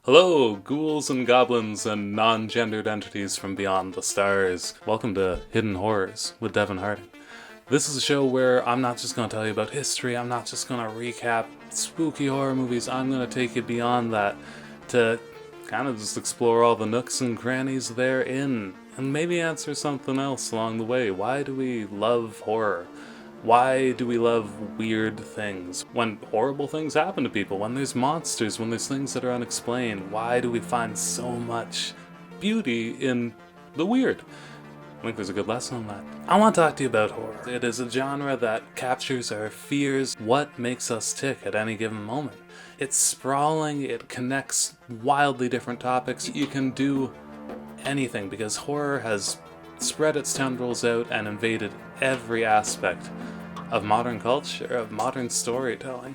Hello, ghouls and goblins and non-gendered entities from beyond the stars. Welcome to Hidden Horrors with Devon Harding. This is a show where I'm not just going to tell you about history, I'm not just going to recap spooky horror movies, I'm going to take you beyond that to kind of just explore all the nooks and crannies therein, and maybe answer something else along the way. Why do we love horror? Why do we love weird things? When horrible things happen to people, when there's monsters, when there's things that are unexplained, why do we find so much beauty in the weird? I think there's a good lesson in that. I want to talk to you about horror. It is a genre that captures our fears, what makes us tick at any given moment. It's sprawling, it connects wildly different topics. You can do anything because horror has spread its tendrils out and invaded every aspect of modern culture, of modern storytelling.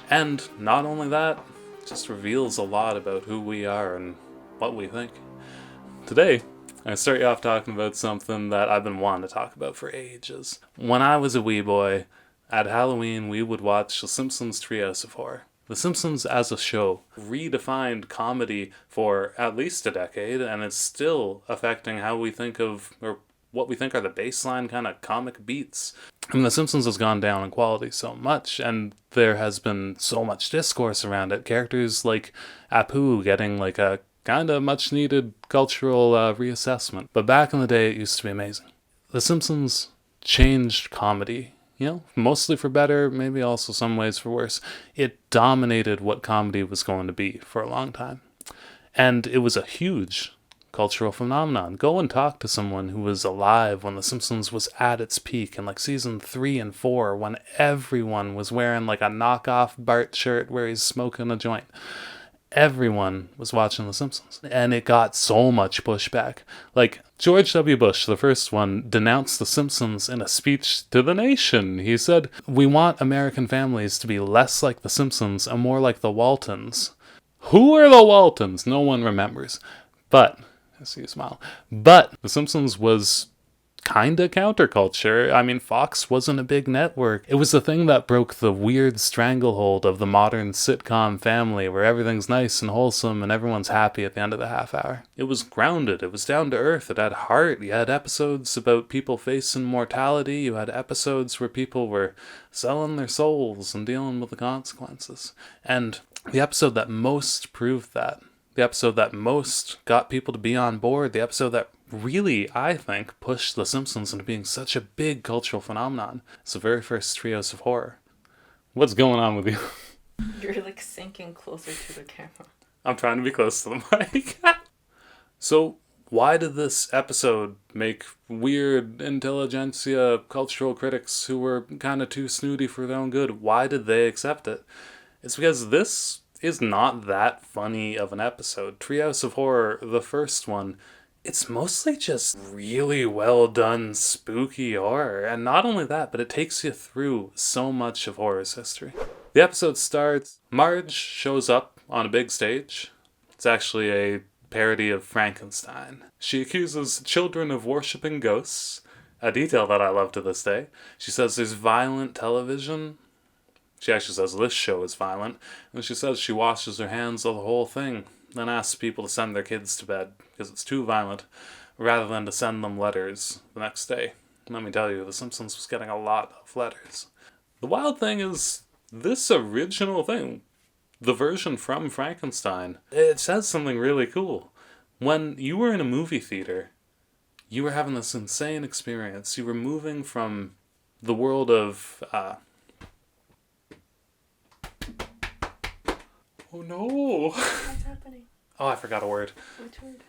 And not only that, it just reveals a lot about who we are and what we think. Today, I start you off talking about something that I've been wanting to talk about for ages. When I was a wee boy, at Halloween we would watch the Simpsons Treehouse of Horror. The Simpsons as a show redefined comedy for at least a decade, and it's still affecting how we think of, or what we think are the baseline kind of comic beats. I mean, The Simpsons has gone down in quality so much, and there has been so much discourse around it. Characters like Apu getting like a kind of much needed cultural reassessment. But back in the day, it used to be amazing. The Simpsons changed comedy. Mostly for better, maybe also some ways for worse. It dominated what comedy was going to be for a long time. And it was a huge cultural phenomenon. Go and talk to someone who was alive when The Simpsons was at its peak in like season 3 and 4, when everyone was wearing like a knockoff Bart shirt where he's smoking a joint. Everyone was watching The Simpsons, and it got so much pushback. Like, George W. Bush, the first one, denounced The Simpsons in a speech to the nation. He said, "We want American families to be less like The Simpsons and more like the Waltons." Who are the Waltons? No one remembers. But, I see you smile, but The Simpsons was kinda counterculture. I mean, Fox wasn't a big network. It was the thing that broke the weird stranglehold of the modern sitcom family where everything's nice and wholesome and everyone's happy at the end of the half hour. It was grounded. It was down to earth. It had heart. You had episodes about people facing mortality. You had episodes where people were selling their souls and dealing with the consequences. And the episode that most proved that, the episode that most got people to be on board, the episode that really, I think, pushed The Simpsons into being such a big cultural phenomenon. It's the very first Treehouse of Horror. What's going on with you? You're like sinking closer to the camera. I'm trying to be close to the mic. So, why did this episode make weird intelligentsia cultural critics who were kind of too snooty for their own good? Why did they accept it? It's because this is not that funny of an episode. Treehouse of Horror, the first one, it's mostly just really well done spooky horror. And not only that, but it takes you through so much of horror's history. The episode starts, Marge shows up on a big stage. It's actually a parody of Frankenstein. She accuses children of worshipping ghosts, a detail that I love to this day. She says there's violent television. She actually says this show is violent. And she says she washes her hands of the whole thing, then asks people to send their kids to bed because it's too violent, rather than to send them letters the next day. Let me tell you, The Simpsons was getting a lot of letters. The wild thing is, this original thing, the version from Frankenstein, it says something really cool. When you were in a movie theater, you were having this insane experience. You were moving from the world of, oh no! What's happening? Oh, I forgot a word. Which word?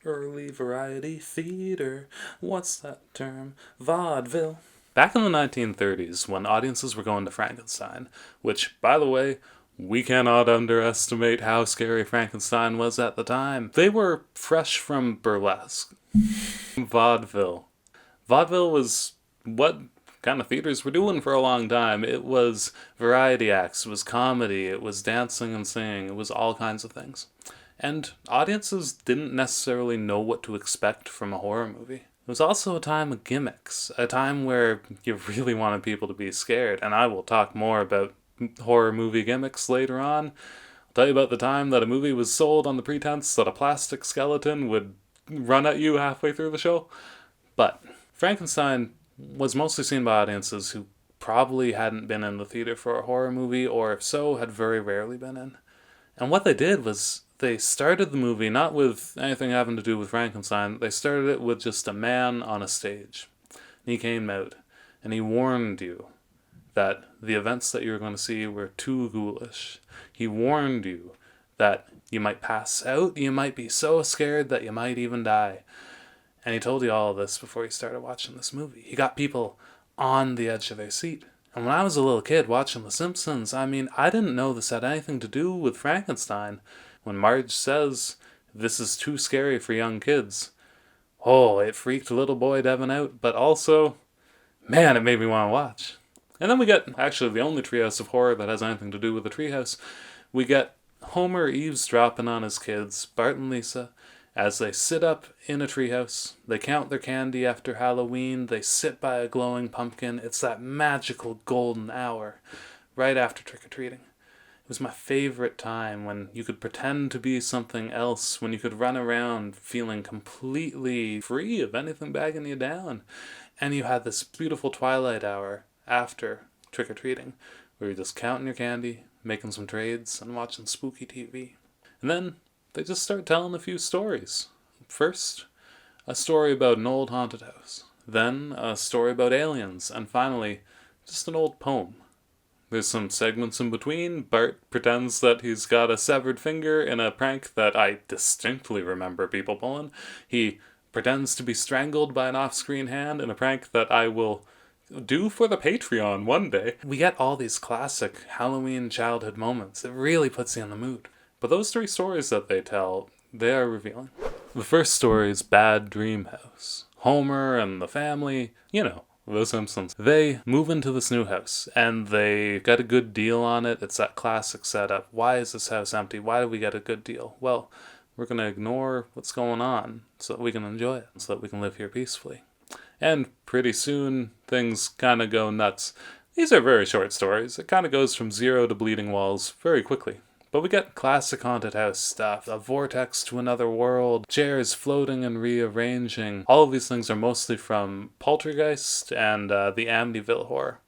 Early variety theater. What's that term? Vaudeville. Back in the 1930s, when audiences were going to Frankenstein, which, by the way, we cannot underestimate how scary Frankenstein was at the time, they were fresh from burlesque. Vaudeville. Vaudeville was what kind of theaters were doing for a long time. It was variety acts, it was comedy, it was dancing and singing, it was all kinds of things. And audiences didn't necessarily know what to expect from a horror movie. It was also a time of gimmicks, a time where you really wanted people to be scared, and I will talk more about horror movie gimmicks later on. I'll tell you about the time that a movie was sold on the pretense that a plastic skeleton would run at you halfway through the show. But Frankenstein was mostly seen by audiences who probably hadn't been in the theater for a horror movie, or if so, had very rarely been in. And what they did was they started the movie not with anything having to do with Frankenstein. They started it with just a man on a stage. And he came out and he warned you that the events that you were going to see were too ghoulish. He warned you that you might pass out, you might be so scared that you might even die. And he told you all of this before you started watching this movie. He got people on the edge of their seat. And when I was a little kid watching The Simpsons, I didn't know this had anything to do with Frankenstein. When Marge says, "This is too scary for young kids," oh, it freaked little boy Devon out, but also, man, it made me want to watch. And then we get, actually, the only treehouse of horror that has anything to do with the treehouse. We get Homer eavesdropping on his kids, Bart and Lisa, as they sit up in a treehouse. They count their candy after Halloween. They sit by a glowing pumpkin. It's that magical golden hour right after trick-or-treating. It was my favorite time when you could pretend to be something else, when you could run around feeling completely free of anything bagging you down. And you had this beautiful twilight hour after trick-or-treating, where you're just counting your candy, making some trades, and watching spooky TV. And then they just start telling a few stories. First, a story about an old haunted house. Then, a story about aliens. And finally, just an old poem. There's some segments in between. Bart pretends that he's got a severed finger in a prank that I distinctly remember people pulling. He pretends to be strangled by an off-screen hand in a prank that I will do for the Patreon one day. We get all these classic Halloween childhood moments. It really puts you in the mood. But those three stories that they tell, they are revealing. The first story is Bad Dream House. Homer and the family, the Simpsons. They move into this new house, and they got a good deal on it. It's that classic setup. Why is this house empty? Why did we get a good deal? Well, we're going to ignore what's going on so that we can enjoy it, so that we can live here peacefully. And pretty soon, things kind of go nuts. These are very short stories. It kind of goes from zero to bleeding walls very quickly. But we get classic haunted house stuff, a vortex to another world, chairs floating and rearranging. All of these things are mostly from Poltergeist and the Amityville Horror.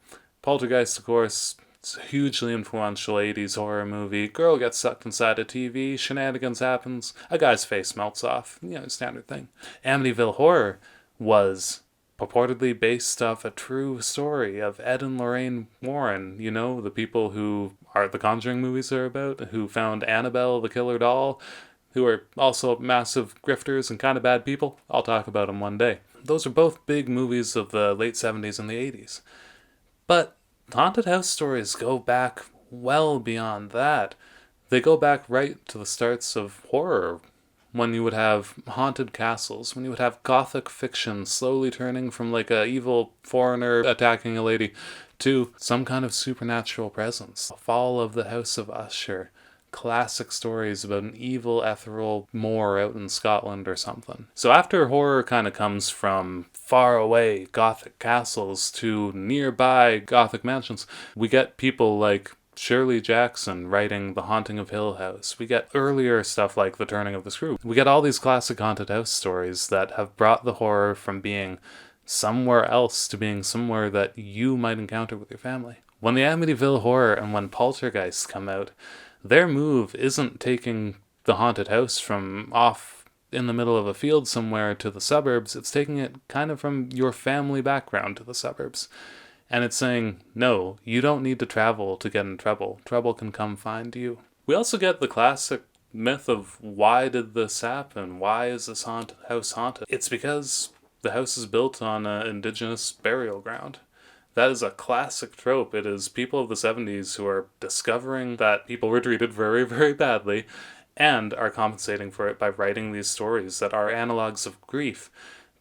Poltergeist, of course, it's a hugely influential 80s horror movie. Girl gets sucked inside a TV, shenanigans happens, a guy's face melts off. Standard thing. Amityville Horror was purportedly based off a true story of Ed and Lorraine Warren, the people who the Conjuring movies are about, who found Annabelle the killer doll, who are also massive grifters and kind of bad people. I'll talk about them one day. Those are both big movies of the late 70s and the 80s. But haunted house stories go back well beyond that. They go back right to the starts of horror, when you would have haunted castles, when you would have gothic fiction slowly turning from like a evil foreigner attacking a lady to some kind of supernatural presence. The Fall of the House of Usher, classic stories about an evil ethereal moor out in Scotland or something. So after horror kind of comes from far away gothic castles to nearby gothic mansions, we get people like Shirley Jackson writing The Haunting of Hill House. We get earlier stuff like The Turning of the Screw. We get all these classic haunted house stories that have brought the horror from being somewhere else to being somewhere that you might encounter with your family. When the Amityville Horror and when Poltergeist come out, their move isn't taking the haunted house from off in the middle of a field somewhere to the suburbs. It's taking it kind of from your family background to the suburbs. And it's saying, no, you don't need to travel to get in trouble. Trouble can come find you. We also get the classic myth of why did this happen? Why is this house haunted? It's because the house is built on an indigenous burial ground. That is a classic trope. It is people of the 70s who are discovering that people were treated very, very badly and are compensating for it by writing these stories that are analogs of grief.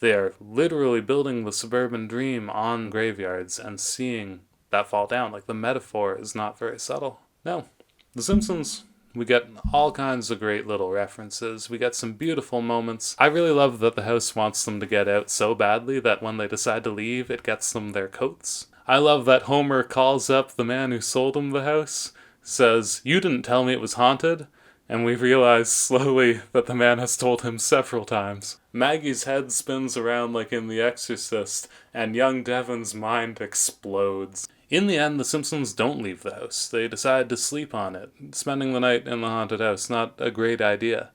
They are literally building the suburban dream on graveyards and seeing that fall down. Like, the metaphor is not very subtle. No. The Simpsons, we get all kinds of great little references. We get some beautiful moments. I really love that the house wants them to get out so badly that when they decide to leave, it gets them their coats. I love that Homer calls up the man who sold him the house, says, "You didn't tell me it was haunted," and we realize slowly that the man has told him several times. Maggie's head spins around like in The Exorcist, and young Devon's mind explodes. In the end, the Simpsons don't leave the house. They decide to sleep on it. Spending the night in the haunted house, not a great idea.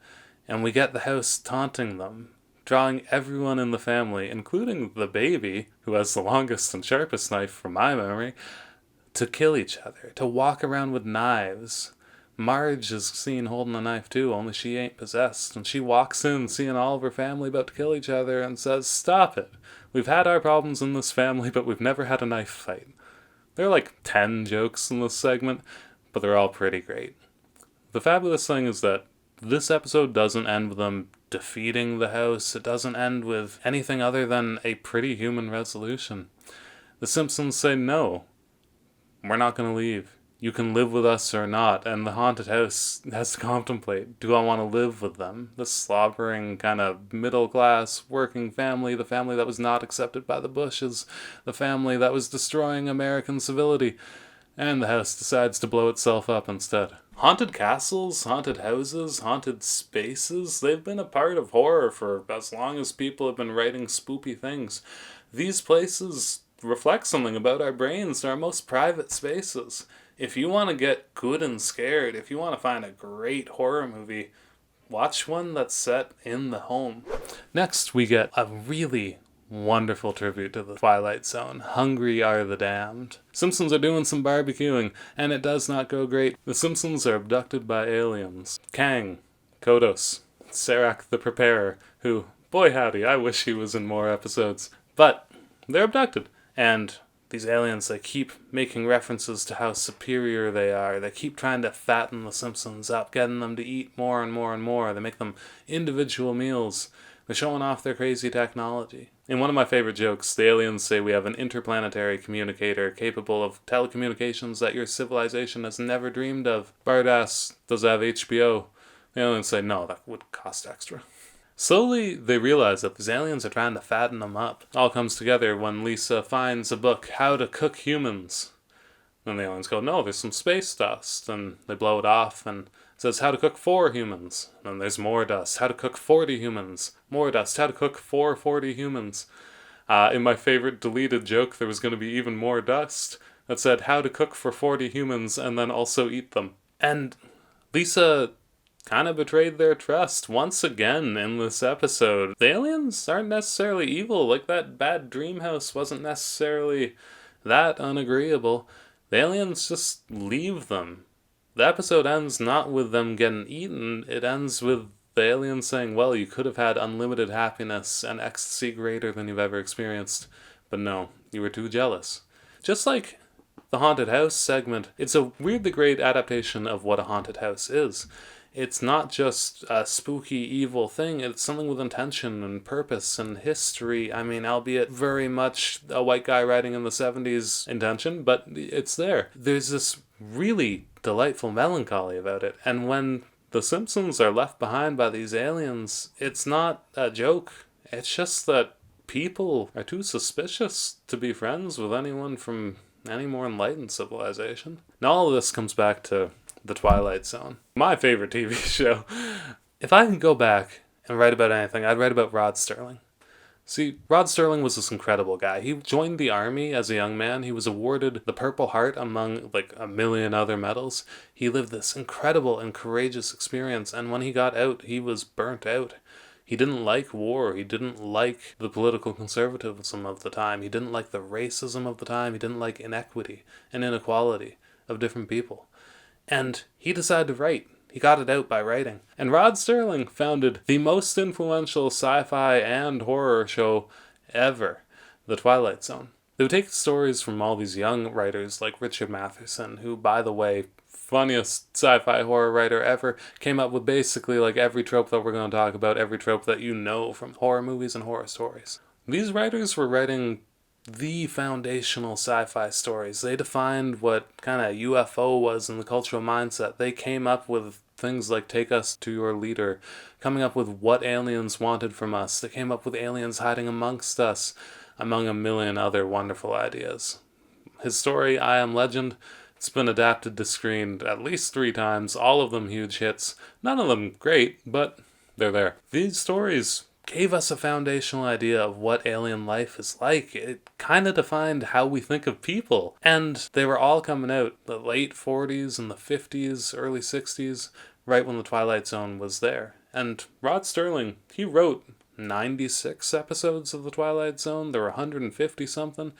And we get the house taunting them, drawing everyone in the family, including the baby, who has the longest and sharpest knife from my memory, to kill each other, to walk around with knives. Marge is seen holding a knife too, only she ain't possessed, and she walks in seeing all of her family about to kill each other and says, "Stop it. We've had our problems in this family, but we've never had a knife fight." There are like 10 jokes in this segment, but they're all pretty great. The fabulous thing is that this episode doesn't end with them defeating the house. It doesn't end with anything other than a pretty human resolution. The Simpsons say, "No, we're not going to leave. You can live with us or not," and the haunted house has to contemplate, do I want to live with them? This slobbering kind of middle-class working family, the family that was not accepted by the Bushes, the family that was destroying American civility, and the house decides to blow itself up instead. Haunted castles, haunted houses, haunted spaces, they've been a part of horror for as long as people have been writing spoopy things. These places reflect something about our brains. They're our most private spaces. If you want to get good and scared, if you want to find a great horror movie, watch one that's set in the home. Next, we get a really wonderful tribute to the Twilight Zone. Hungry Are the Damned. Simpsons are doing some barbecuing, and it does not go great. The Simpsons are abducted by aliens. Kang, Kodos, Serac the Preparer, who, boy howdy, I wish he was in more episodes. But they're abducted, and these aliens, they keep making references to how superior they are. They keep trying to fatten the Simpsons up, getting them to eat more and more and more. They make them individual meals. They're showing off their crazy technology. In one of my favorite jokes, the aliens say we have an interplanetary communicator capable of telecommunications that your civilization has never dreamed of. Bart asks, "Does it have HBO?" The aliens say, "No, that would cost extra." Slowly, they realize that these aliens are trying to fatten them up. It all comes together when Lisa finds a book, How to Cook Humans. Then the aliens go, "No, there's some space dust." And they blow it off and it says, "How to cook 4 humans." And then there's more dust. "How to cook 40 humans." More dust. "How to cook 40 humans." In my favorite deleted joke, there was going to be even more dust that said, "How to cook for 40 humans and then also eat them." And Lisa kind of betrayed their trust once again in this episode. The aliens aren't necessarily evil. Like, that bad dream house wasn't necessarily that unagreeable. The aliens just leave them. The episode ends not with them getting eaten. It ends with the aliens saying, "Well, you could have had unlimited happiness and ecstasy greater than you've ever experienced. But no, you were too jealous." Just like the haunted house segment, it's a weirdly great adaptation of what a haunted house is. It's not just a spooky, evil thing. It's something with intention and purpose and history. I mean, albeit very much a white guy writing in the 70s intention, but it's there. There's this really delightful melancholy about it. And when the Simpsons are left behind by these aliens, it's not a joke. It's just that people are too suspicious to be friends with anyone from any more enlightened civilization. And all of this comes back to the Twilight Zone. My favorite TV show. If I could go back and write about anything, I'd write about Rod Serling. See, Rod Serling was this incredible guy. He joined the army as a young man. He was awarded the Purple Heart among like a million other medals. He lived this incredible and courageous experience, and when he got out, he was burnt out. He didn't like war. He didn't like the political conservatism of the time. He didn't like the racism of the time. He didn't like inequity and inequality of different people. And he decided to write. He got it out by writing. And Rod Serling founded the most influential sci-fi and horror show ever, The Twilight Zone. They would take stories from all these young writers like Richard Matheson, who, by the way, funniest sci-fi horror writer ever, came up with basically like every trope that we're going to talk about, every trope that you know from horror movies and horror stories. These writers were writing the foundational sci-fi stories. They defined what kind of UFO was in the cultural mindset. They came up with things like Take Us to Your Leader, coming up with what aliens wanted from us. They came up with aliens hiding amongst us, among a million other wonderful ideas. His story, I Am Legend, it's been adapted to screen at least 3 times, all of them huge hits. None of them great, but they're there. These stories gave us a foundational idea of what alien life is like. It kind of defined how we think of people. And they were all coming out the late 40s and the 50s, early 60s, right when the Twilight Zone was there. And Rod Serling, he wrote 96 episodes of the Twilight Zone. There were 150 something.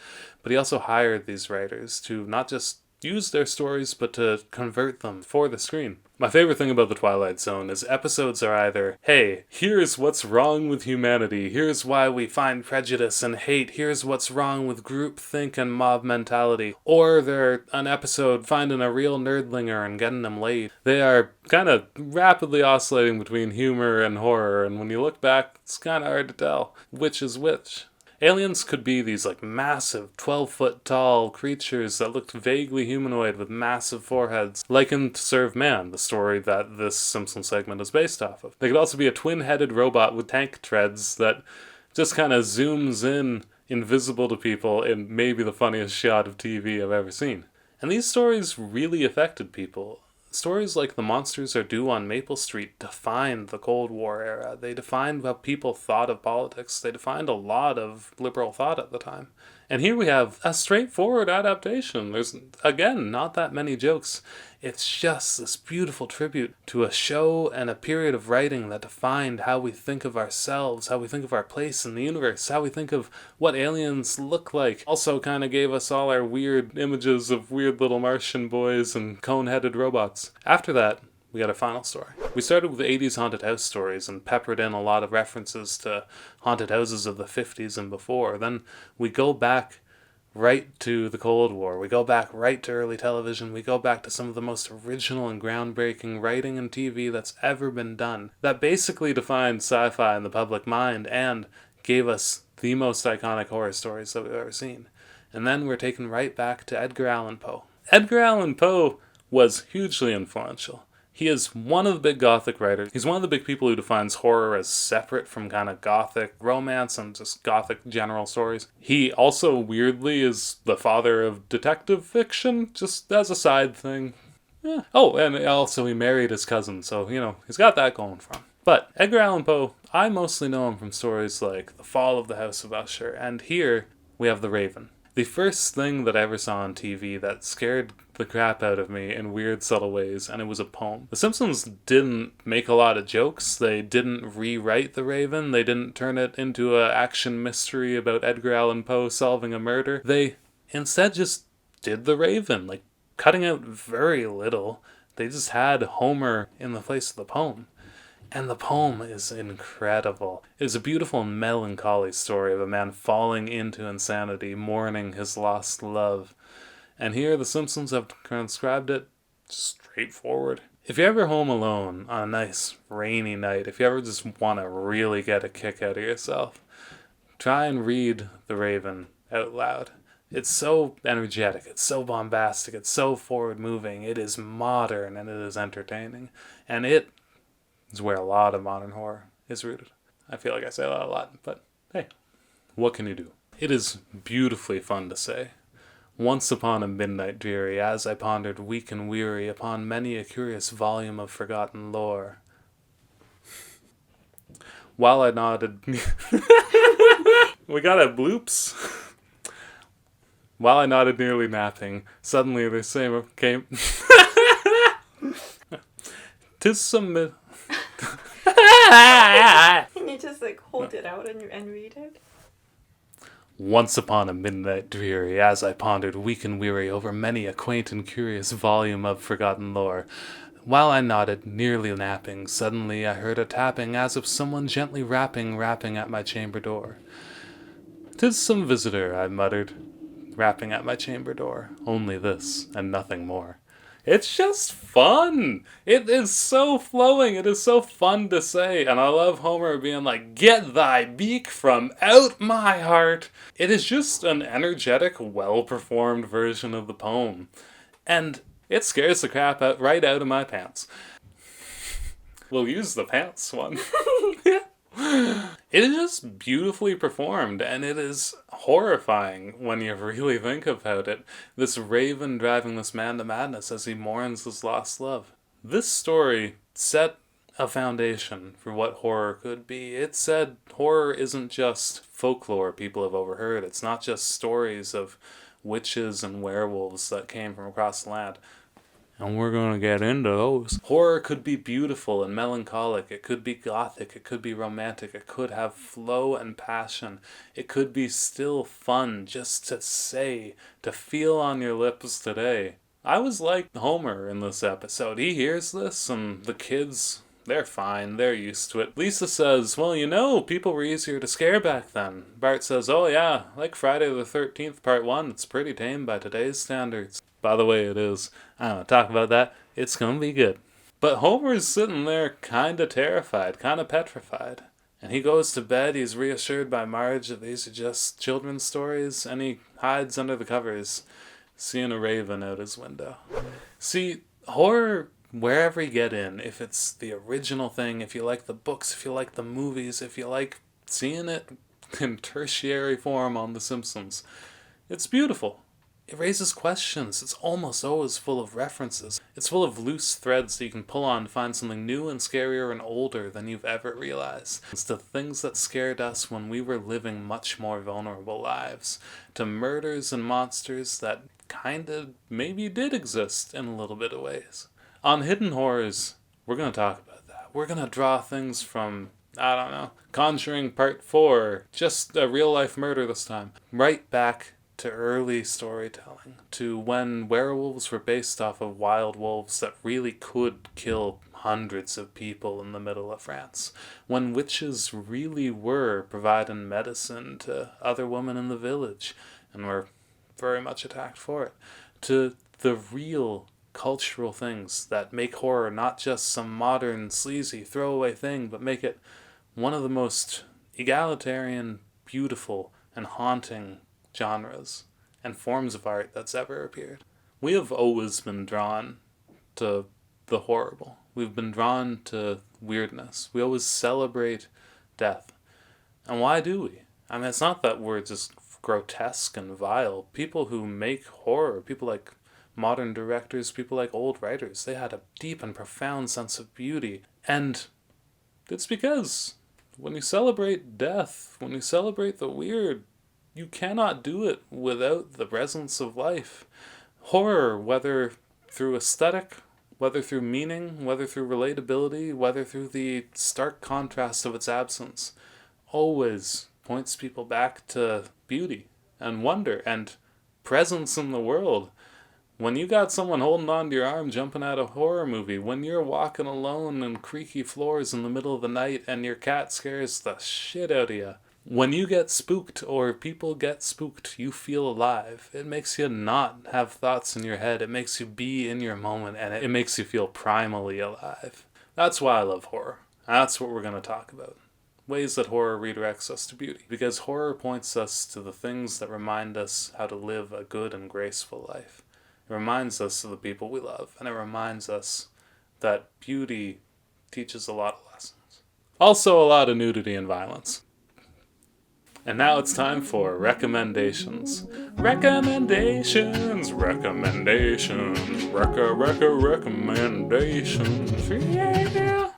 But he also hired these writers to not just use their stories, but to convert them for the screen. My favorite thing about the Twilight Zone is episodes are either, hey, here's what's wrong with humanity, here's why we find prejudice and hate, here's what's wrong with groupthink and mob mentality, or they're an episode finding a real nerdlinger and getting them laid. They are kind of rapidly oscillating between humor and horror, and when you look back, it's kind of hard to tell which is which. Aliens could be these massive 12-foot tall creatures that looked vaguely humanoid with massive foreheads, likened to serve man, the story that this Simpson segment is based off of. They could also be a twin-headed robot with tank treads that just kind of zooms in, invisible to people, in maybe the funniest shot of TV I've ever seen. And these stories really affected people. Stories like The Monsters Are Due on Maple Street defined the Cold War era. They defined how people thought of politics. They defined a lot of liberal thought at the time. And here we have a straightforward adaptation. There's, again, not that many jokes. It's just this beautiful tribute to a show and a period of writing that defined how we think of ourselves, how we think of our place in the universe, how we think of what aliens look like. Also kind of gave us all our weird images of weird little Martian boys and cone-headed robots. After that, we got a final story. We started with 80s haunted house stories and peppered in a lot of references to haunted houses of the 50s and before. Then we go back right to the Cold War. We go back right to early television. We go back to some of the most original and groundbreaking writing and TV that's ever been done. That basically defined sci-fi in the public mind and gave us the most iconic horror stories that we've ever seen. And then we're taken right back to Edgar Allan Poe. Edgar Allan Poe was hugely influential. He is one of the big Gothic writers. He's one of the big people who defines horror as separate from kind of Gothic romance and just Gothic general stories. He also, weirdly, is the father of detective fiction, just as a side thing. Yeah. Oh, and also he married his cousin, so, he's got that going for him. But Edgar Allan Poe, I mostly know him from stories like The Fall of the House of Usher, and here we have The Raven. The first thing that I ever saw on TV that scared the crap out of me in weird, subtle ways, and it was a poem. The Simpsons didn't make a lot of jokes. They didn't rewrite The Raven. They didn't turn it into an action mystery about Edgar Allan Poe solving a murder. They instead just did The Raven, cutting out very little. They just had Homer in the place of the poem. And the poem is incredible. It is a beautiful and melancholy story of a man falling into insanity, mourning his lost love. And here the Simpsons have transcribed it straightforward. If you're ever home alone on a nice rainy night, if you ever just want to really get a kick out of yourself, try and read The Raven out loud. It's so energetic, it's so bombastic, it's so forward-moving, it is modern and it is entertaining. And it is where a lot of modern horror is rooted. I feel like I say that a lot, but hey, what can you do? It is beautifully fun to say. Once upon a midnight dreary, as I pondered weak and weary upon many a curious volume of forgotten lore, while I nodded... We got a bloops. While I nodded nearly napping, suddenly the same came... 'Tis some... Can you just hold it out and read it? Once upon a midnight dreary, as I pondered weak and weary over many a quaint and curious volume of forgotten lore, while I nodded, nearly napping, suddenly I heard a tapping as of someone gently rapping at my chamber door. "'Tis some visitor," I muttered, rapping at my chamber door. Only this, and nothing more. It's just fun. It is so flowing. It is so fun to say. And I love Homer being like, "Get thy beak from out my heart." It is just an energetic, well-performed version of the poem. And it scares the crap right out of my pants. We'll use the pants one. It is just beautifully performed, and it is horrifying when you really think about it. This raven driving this man to madness as he mourns his lost love. This story set a foundation for what horror could be. It said horror isn't just folklore people have overheard. It's not just stories of witches and werewolves that came from across the land. And we're going to get into those. Horror could be beautiful and melancholic. It could be gothic. It could be romantic. It could have flow and passion. It could be still fun just to say, to feel on your lips today. I was like Homer in this episode. He hears this and the kids, they're fine. They're used to it. Lisa says, well, people were easier to scare back then. Bart says, oh yeah, like Friday the 13th Part 1. It's pretty tame by today's standards. By the way, it is. I don't want to talk about that. It's gonna be good. But Homer's sitting there kinda terrified, kinda petrified. And he goes to bed, he's reassured by Marge that these are just children's stories, and he hides under the covers, seeing a raven out his window. See, horror, wherever you get in, if it's the original thing, if you like the books, if you like the movies, if you like seeing it in tertiary form on The Simpsons, it's beautiful. It raises questions. It's almost always full of references. It's full of loose threads that you can pull on to find something new and scarier and older than you've ever realized. It's the things that scared us when we were living much more vulnerable lives. To murders and monsters that kinda maybe did exist in a little bit of ways. On Hidden Horrors, we're going to talk about that. We're going to draw things from, I don't know, Conjuring Part 4, just a real-life murder this time, right back to early storytelling, to when werewolves were based off of wild wolves that really could kill hundreds of people in the middle of France, when witches really were providing medicine to other women in the village and were very much attacked for it, to the real cultural things that make horror not just some modern sleazy throwaway thing, but make it one of the most egalitarian, beautiful, and haunting genres and forms of art that's ever appeared. We have always been drawn to the horrible. We've been drawn to weirdness. We always celebrate death. And why do we? I mean, it's not that we're just grotesque and vile. People who make horror, people like modern directors, people like old writers, they had a deep and profound sense of beauty. And it's because when you celebrate death, when you celebrate the weird, you cannot do it without the presence of life. Horror, whether through aesthetic, whether through meaning, whether through relatability, whether through the stark contrast of its absence, always points people back to beauty and wonder and presence in the world. When you got someone holding onto your arm jumping out of a horror movie, when you're walking alone in creaky floors in the middle of the night and your cat scares the shit out of you, when you get spooked or people get spooked, you feel alive. It makes you not have thoughts in your head. It makes you be in your moment, and it makes you feel primally alive. That's why I love horror. That's what we're going to talk about. Ways that horror redirects us to beauty. Because horror points us to the things that remind us how to live a good and graceful life. It reminds us of the people we love, and it reminds us that beauty teaches a lot of lessons. Also a lot of nudity and violence. And now it's time for recommendations. Recommendations. Yeah.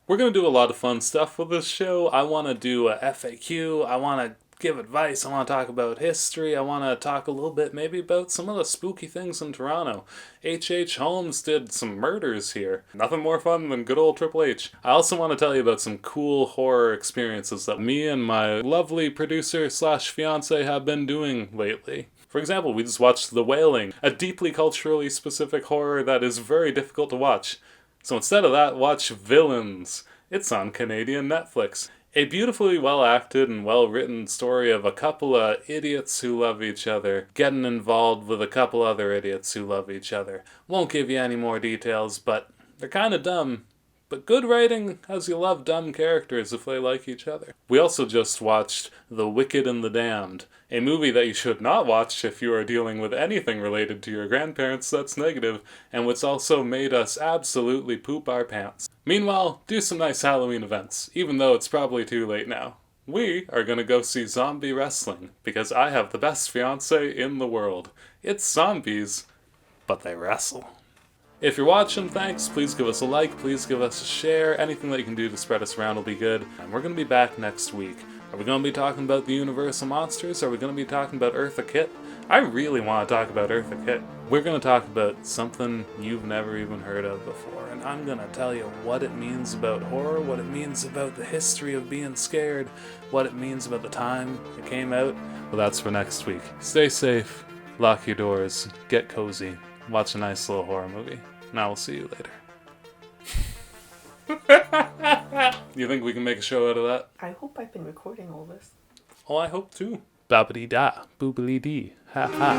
We're going to do a lot of fun stuff with this show. I want to do a FAQ. I want to give advice. I want to talk about history. I want to talk a little bit maybe about some of the spooky things in Toronto. H.H. Holmes did some murders here. Nothing more fun than good old Triple H. I also want to tell you about some cool horror experiences that me and my lovely producer/fiance have been doing lately. For example, we just watched The Wailing, a deeply culturally specific horror that is very difficult to watch. So instead of that, watch Villains. It's on Canadian Netflix. A beautifully well-acted and well-written story of a couple of idiots who love each other getting involved with a couple other idiots who love each other. Won't give you any more details, but they're kind of dumb. But good writing has you love dumb characters if they like each other. We also just watched The Wicked and the Damned, a movie that you should not watch if you are dealing with anything related to your grandparents that's negative, and which also made us absolutely poop our pants. Meanwhile, do some nice Halloween events, even though it's probably too late now. We are gonna go see zombie wrestling because I have the best fiance in the world. It's zombies, but they wrestle. If you're watching, thanks. Please give us a like. Please give us a share. Anything that you can do to spread us around will be good. And we're going to be back next week. Are we going to be talking about the Universal Monsters? Are we going to be talking about Eartha Kitt? I really want to talk about Eartha Kitt. We're going to talk about something you've never even heard of before. And I'm going to tell you what it means about horror, what it means about the history of being scared, what it means about the time it came out. Well, that's for next week. Stay safe. Lock your doors. Get cozy. Watch a nice little horror movie. And I will see you later. You think we can make a show out of that? I hope I've been recording all this. Oh, I hope too. Babbity da, boobily dee, ha ha.